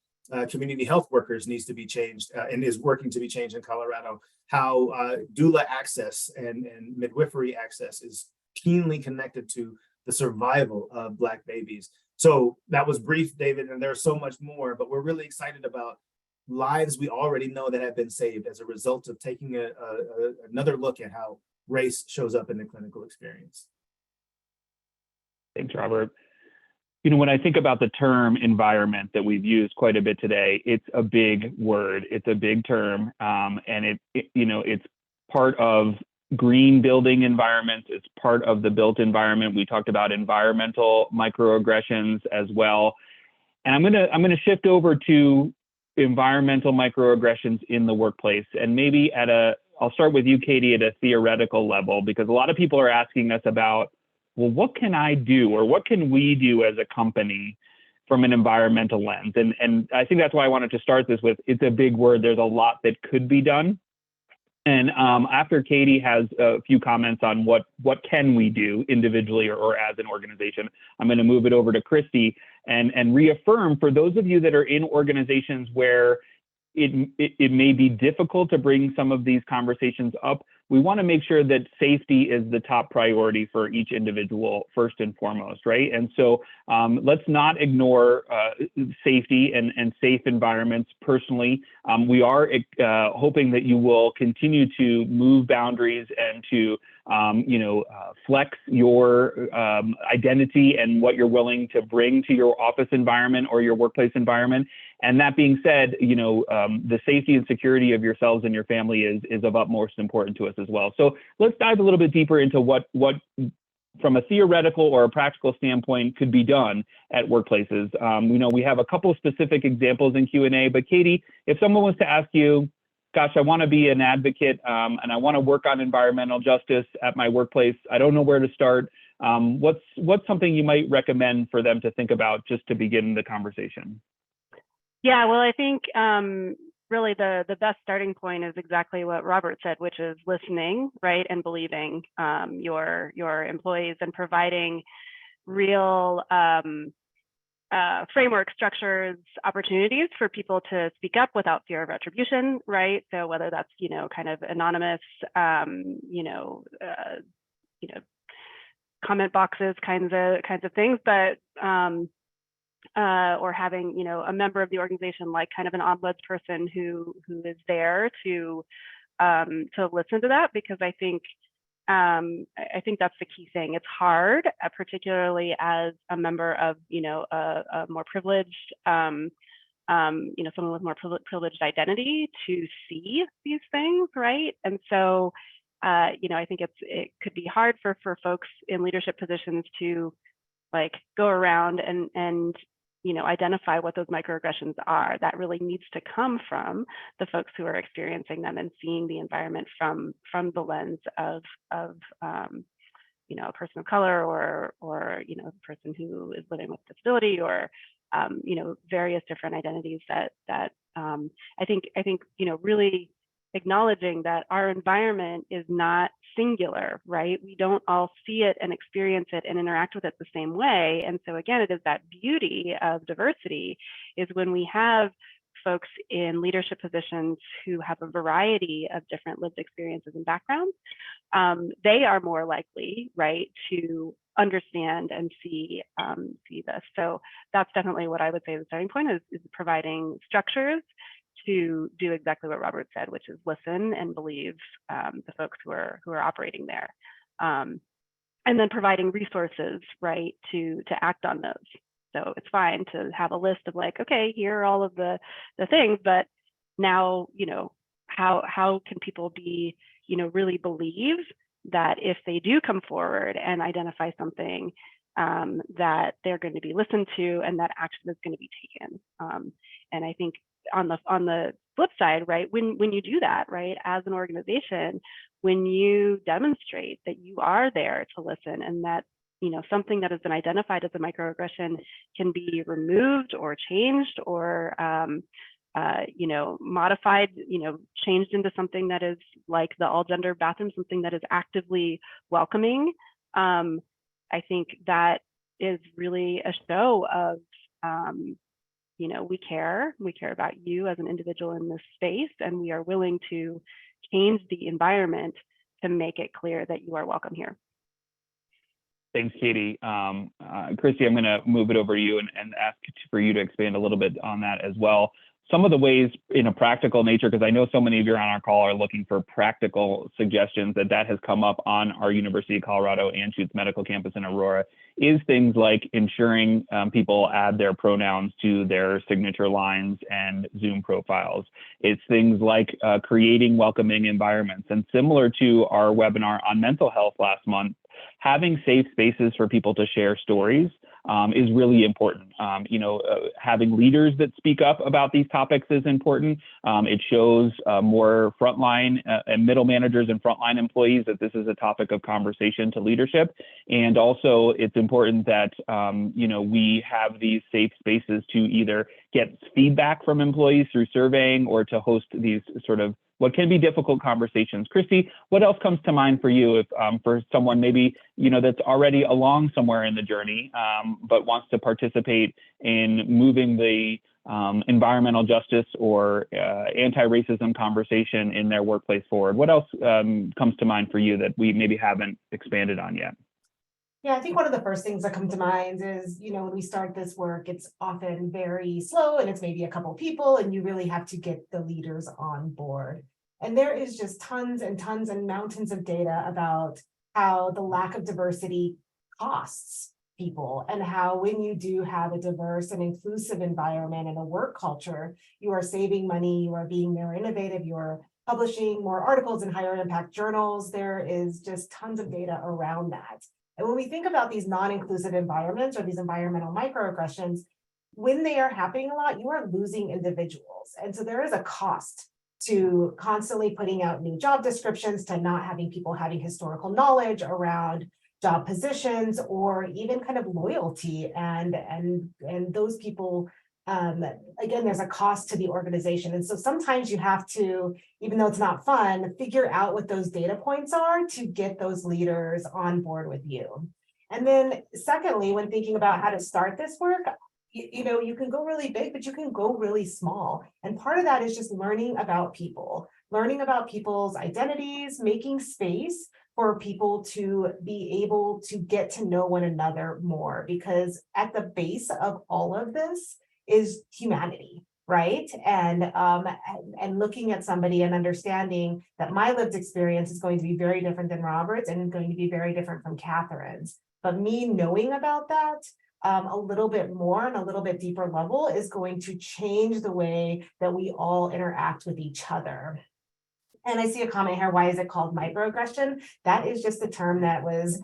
community health workers needs to be changed and is working to be changed in Colorado. How doula access and midwifery access is keenly connected to the survival of Black babies. So that was brief, David, and there's so much more, but we're really excited about lives we already know that have been saved as a result of taking another look at how race shows up in the clinical experience. Thanks, Robert. You know, when I think about the term environment that we've used quite a bit today, it's a big word, it's a big term, and it's part of green building environments, it's part of the built environment. We talked about environmental microaggressions as well. And I'm gonna shift over to environmental microaggressions in the workplace. And maybe I'll start with you, Katie, at a theoretical level, because a lot of people are asking us about, well, what can I do or what can we do as a company from an environmental lens? And I think that's why I wanted to start this with, it's a big word, there's a lot that could be done. And after Katie has a few comments on what can we do individually or as an organization, I'm going to move it over to Christy and reaffirm for those of you that are in organizations where it may be difficult to bring some of these conversations up. We want to make sure that safety is the top priority for each individual first and foremost, right? And so let's not ignore safety and safe environments personally. We are hoping that you will continue to move boundaries and to flex your identity and what you're willing to bring to your office environment or your workplace environment. And that being said, the safety and security of yourselves and your family is of utmost importance to us as well. So let's dive a little bit deeper into what from a theoretical or a practical standpoint could be done at workplaces. We have a couple of specific examples in Q&A, but Katie, if someone was to ask you, gosh, I want to be an advocate and I want to work on environmental justice at my workplace, I don't know where to start. What's something you might recommend for them to think about just to begin the conversation? Yeah, well, I think really the best starting point is exactly what Robert said, which is listening, right, and believing your employees and providing real framework structures opportunities for people to speak up without fear of retribution, right? So whether that's, kind of anonymous, comment boxes kinds of things, but or having, a member of the organization, like kind of an ombuds person who is there to listen to that, because I think that's the key thing. It's hard, particularly as a member of, a more privileged, someone with more privileged identity, to see these things, right? And so, I think it could be hard for folks in leadership positions to go around and identify what those microaggressions are. That really needs to come from the folks who are experiencing them and seeing the environment from the lens of a person of color or a person who is living with disability, or various different identities that I think really acknowledging that our environment is not singular, right? We don't all see it and experience it and interact with it the same way. And so again, it is that beauty of diversity, is when we have folks in leadership positions who have a variety of different lived experiences and backgrounds, they are more likely, right, to understand and see this. So that's definitely what I would say the starting point is providing structures to do exactly what Robert said, which is listen and believe the folks who are operating there, and then providing resources, right, to act on those. So it's fine to have a list of okay, here are all of the things, but now how can people be really believe that if they do come forward and identify something, that they're going to be listened to and that action is going to be taken. And I think on the flip side, right, when you do that, right, as an organization, when you demonstrate that you are there to listen, and that something that has been identified as a microaggression can be removed or changed or modified, changed into something that is like the all gender bathroom, something that is actively welcoming. I think that is really a show of we care about you as an individual in this space, and we are willing to change the environment to make it clear that you are welcome here. Thanks, Katie. Christy, I'm going to move it over to you and ask for you to expand a little bit on that as well. Some of the ways in a practical nature, because I know so many of you on our call are looking for practical suggestions, that has come up on our University of Colorado Anschutz Medical Campus in Aurora, is things like ensuring people add their pronouns to their signature lines and Zoom profiles. It's things like creating welcoming environments. And similar to our webinar on mental health last month, having safe spaces for people to share stories is really important. Having leaders that speak up about these topics is important. It shows more frontline and middle managers and frontline employees that this is a topic of conversation to leadership. And also it's important that, we have these safe spaces to either get feedback from employees through surveying or to host these sort of what can be difficult conversations. Christy, what else comes to mind for you if for someone maybe, that's already along somewhere in the journey, but wants to participate in moving the environmental justice or anti-racism conversation in their workplace forward? What else comes to mind for you that we maybe haven't expanded on yet? Yeah, I think one of the first things that come to mind is, when we start this work, it's often very slow and it's maybe a couple people, and you really have to get the leaders on board. And there is just tons and tons and mountains of data about how the lack of diversity costs people, and how when you do have a diverse and inclusive environment and a work culture, you are saving money, you are being more innovative, you are publishing more articles in higher impact journals. There is just tons of data around that. And when we think about these non-inclusive environments or these environmental microaggressions, when they are happening a lot, you are losing individuals. And so there is a cost to constantly putting out new job descriptions, to not having people having historical knowledge around job positions, or even kind of loyalty and those people. Again, there's a cost to the organization. And so sometimes you have to, even though it's not fun, figure out what those data points are to get those leaders on board with you. And then secondly, when thinking about how to start this work, you can go really big, but you can go really small. And part of that is just learning about people, learning about people's identities, making space for people to be able to get to know one another more, because at the base of all of this is humanity, right? And looking at somebody and understanding that my lived experience is going to be very different than Robert's and going to be very different from Catherine's. But me knowing about that a little bit more and a little bit deeper level is going to change the way that we all interact with each other. And I see a comment here, why is it called microaggression? That is just a term that was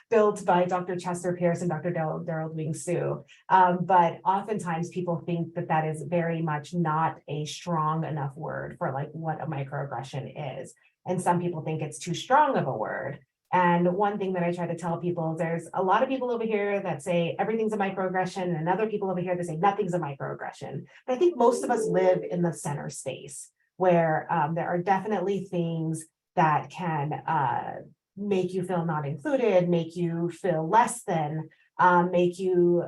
built by Dr. Chester Pierce and Dr. Daryl Wing Sue. But oftentimes people think that that is very much not a strong enough word for like what a microaggression is. And some people think it's too strong of a word. And one thing that I try to tell people is there's a lot of people over here that say everything's a microaggression, and other people over here that say nothing's a microaggression. But I think most of us live in the center space, where there are definitely things that can make you feel not included, make you feel less than, make you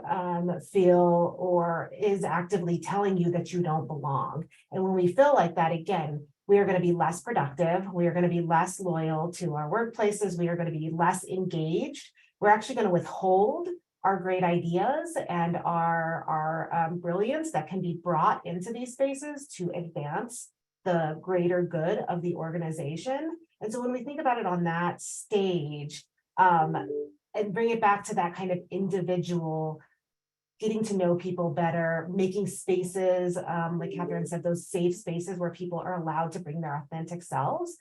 feel or is actively telling you that you don't belong. And when we feel like that, again, we are going to be less productive. We are going to be less loyal to our workplaces. We are going to be less engaged. We're actually going to withhold our great ideas and our brilliance that can be brought into these spaces to advance the greater good of the organization. And so when we think about it on that stage, and bring it back to that kind of individual, getting to know people better, making spaces, like Catherine said, those safe spaces where people are allowed to bring their authentic selves,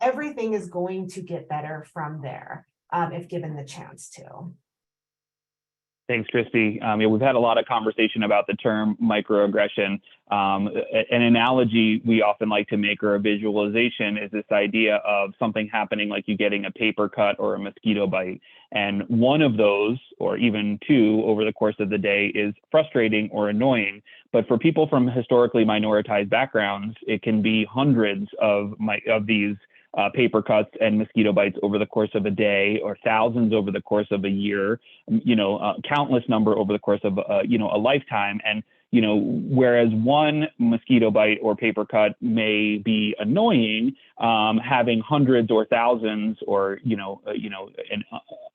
everything is going to get better from there, if given the chance to. Thanks, Christy. Yeah, we've had a lot of conversation about the term microaggression. An analogy we often like to make, or a visualization, is this idea of something happening like you getting a paper cut or a mosquito bite. And one of those, or even two over the course of the day, is frustrating or annoying. But for people from historically minoritized backgrounds, it can be hundreds of these paper cuts and mosquito bites over the course of a day, or thousands over the course of a year, countless number over the course of a lifetime. And whereas one mosquito bite or paper cut may be annoying, having hundreds or thousands or an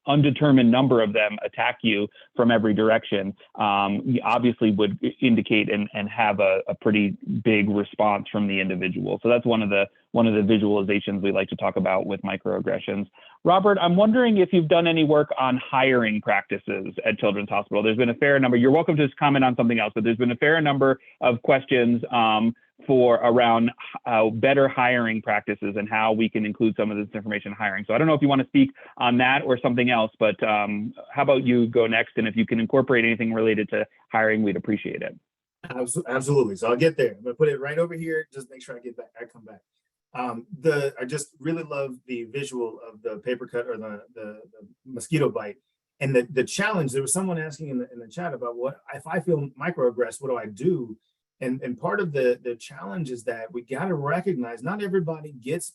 undetermined number of them attack you from every direction, obviously would indicate and have a pretty big response from the individual. So that's one of the visualizations we like to talk about with microaggressions. Robert, I'm wondering if you've done any work on hiring practices at Children's Hospital. There's been a fair number. You're welcome to just comment on something else, but there's been a fair number of questions around better hiring practices and how we can include some of this information in hiring. So I don't know if you want to speak on that or something else, but how about you go next? And if you can incorporate anything related to hiring, we'd appreciate it. Absolutely. So I'll get there. I'm gonna put it right over here. Just make sure I come back. I just really love the visual of the paper cut or the mosquito bite. And the challenge, there was someone asking in the chat about what if I feel microaggressed, what do I do? And part of the challenge is that we got to recognize not everybody gets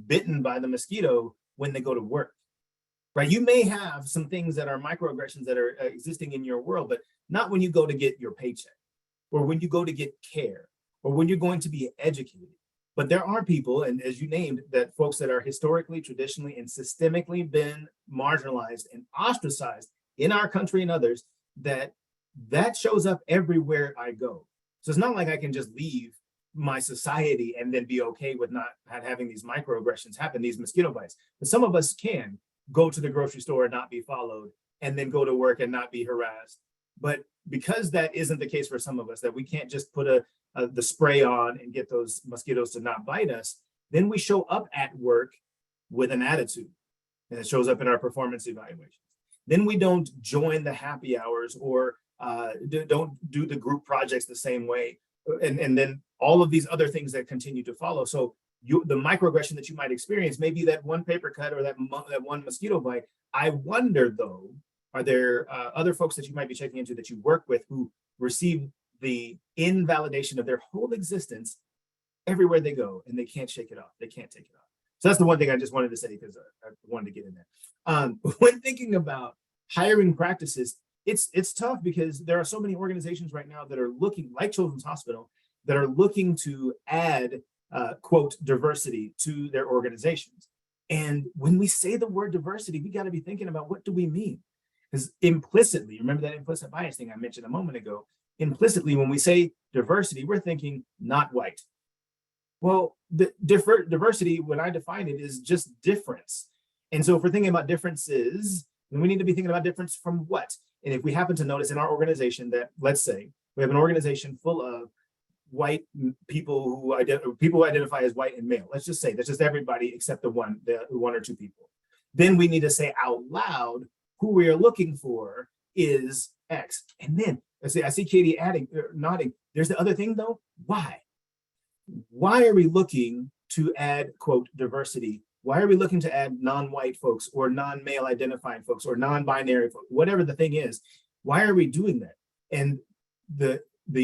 bitten by the mosquito when they go to work, right? You may have some things that are microaggressions that are existing in your world, but not when you go to get your paycheck, or when you go to get care, or when you're going to be educated. But there are people, and as you named, that folks that are historically, traditionally, and systemically been marginalized and ostracized in our country and others, that shows up everywhere I go. So it's not like I can just leave my society and then be okay with not having these microaggressions happen, these mosquito bites. But some of us can go to the grocery store and not be followed, and then go to work and not be harassed. But because that isn't the case for some of us, that we can't just put the spray on and get those mosquitoes to not bite us, then we show up at work with an attitude, and it shows up in our performance evaluations. Then we don't join the happy hours, or don't do the group projects the same way, and then all of these other things that continue to follow. So the microaggression that you might experience may be that one paper cut or that one mosquito bite. I wonder though, are there other folks that you might be checking into that you work with who receive the invalidation of their whole existence everywhere they go, and they can't shake it off? They can't take it off. So that's the one thing I just wanted to say, because I wanted to get in there. When thinking about hiring practices, it's tough because there are so many organizations right now that are looking, like Children's Hospital, that are looking to add quote diversity to their organizations. And when we say the word diversity, we got to be thinking about, what do we mean? Because implicitly, remember that implicit bias thing I mentioned a moment ago, implicitly when we say diversity, we're thinking not white. Well, the diversity, when I define it, is just difference. And so if we're thinking about differences, then we need to be thinking about difference from what? And if we happen to notice in our organization that, let's say, we have an organization full of white people who identify as white and male. Let's just say that's just everybody except the one or two people. Then we need to say out loud who we are looking for is X. And then I see Katie nodding. There's the other thing though. Why? Why are we looking to add quote diversity? Why are we looking to add non-white folks or non-male identifying folks or non-binary folks, whatever the thing is? Why are we doing that? And the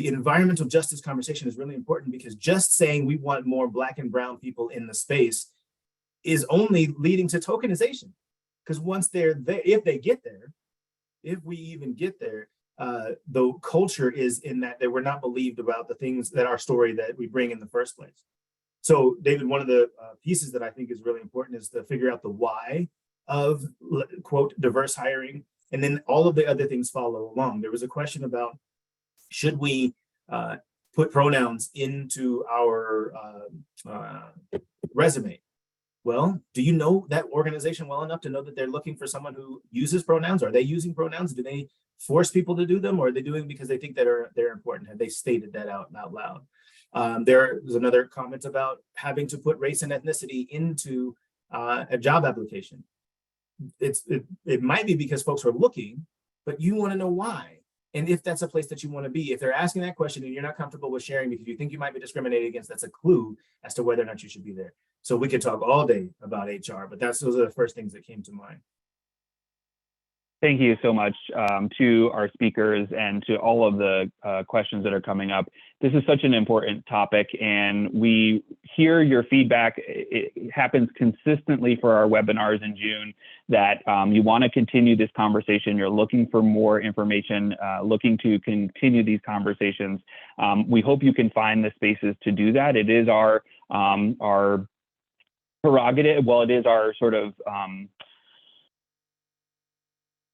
environmental justice conversation is really important, because just saying we want more Black and brown people in the space is only leading to tokenization. Because once they're there, if we even get there, the culture is in that they were not believed about the things that our story that we bring in the first place. So David, one of the pieces that I think is really important is to figure out the why of quote diverse hiring, and then all of the other things follow along. There was a question about, should we put pronouns into our resume? Well, do you know that organization well enough to know that they're looking for someone who uses pronouns? Are they using pronouns? Do they force people to do them, or are they doing because they think that they're important? Have they stated that out loud? There was another comment about having to put race and ethnicity into a job application. It might be because folks are looking, but you want to know why. And if that's a place that you want to be, if they're asking that question and you're not comfortable with sharing because you think you might be discriminated against, that's a clue as to whether or not you should be there. So we could talk all day about HR, but those are the first things that came to mind. Thank you so much to our speakers and to all of the questions that are coming up. This is such an important topic, and we hear your feedback. It happens consistently for our webinars in June that you want to continue this conversation. You're looking for more information, looking to continue these conversations. We hope you can find the spaces to do that. It is our prerogative. Well, it is our sort of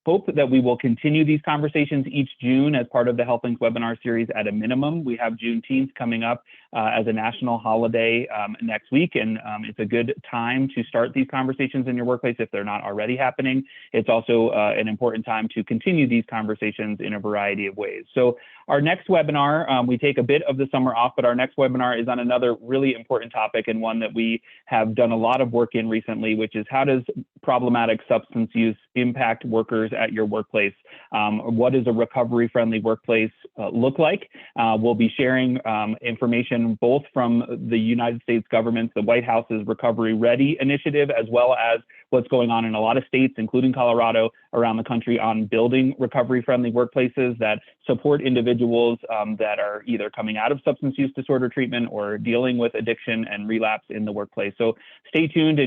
hope that we will continue these conversations each June as part of the Health Links webinar series at a minimum. We have Juneteenth coming up as a national holiday next week, and it's a good time to start these conversations in your workplace if they're not already happening. It's also an important time to continue these conversations in a variety of ways. So our next webinar, we take a bit of the summer off, but our next webinar is on another really important topic, and one that we have done a lot of work in recently, which is how does problematic substance use impact workers at your workplace? What does a recovery-friendly workplace look like? We'll be sharing information both from the United States government, the White House's Recovery Ready initiative, as well as what's going on in a lot of states, including Colorado, around the country on building recovery-friendly workplaces that support individuals that are either coming out of substance use disorder treatment or dealing with addiction and relapse in the workplace. So stay tuned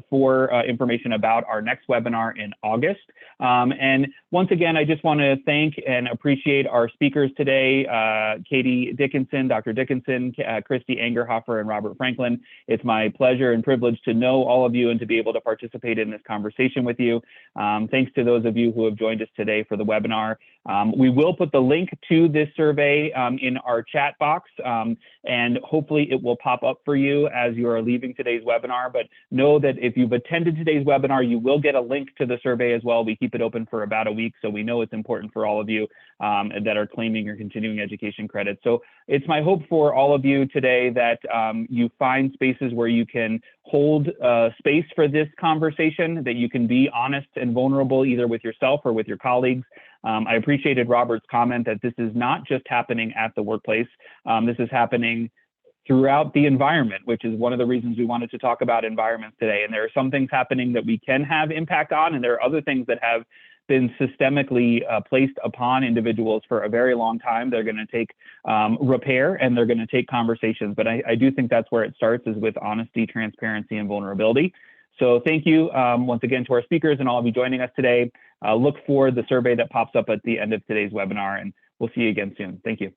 for information about our next webinar in August. And once again, I just want to thank and appreciate our speakers today, Katie Dickinson, Dr. Dickinson, Christy Angerhofer, and Robert Franklin. It's my pleasure and privilege to know all of you and to be able to participate in this conversation with you. Thanks to those of you who have joined us today for the webinar. We will put the link to this survey in our chat box, and hopefully it will pop up for you as you are leaving today's webinar. But know that if you've attended today's webinar, you will get a link to the survey as well. We keep it open for about a week, so we know it's important for all of you that are claiming your continuing education credit. So it's my hope for all of you today that you find spaces where you can hold space for this conversation, that you can be honest and vulnerable either with yourself or with your colleagues. I appreciated Robert's comment that this is not just happening at the workplace. This is happening throughout the environment, which is one of the reasons we wanted to talk about environments today. And there are some things happening that we can have impact on, and there are other things that have been systemically placed upon individuals for a very long time. They're going to take repair, and they're going to take conversations. But I do think that's where it starts, is with honesty, transparency, and vulnerability. So thank you once again to our speakers and all of you joining us today. Look for the survey that pops up at the end of today's webinar, and we'll see you again soon. Thank you.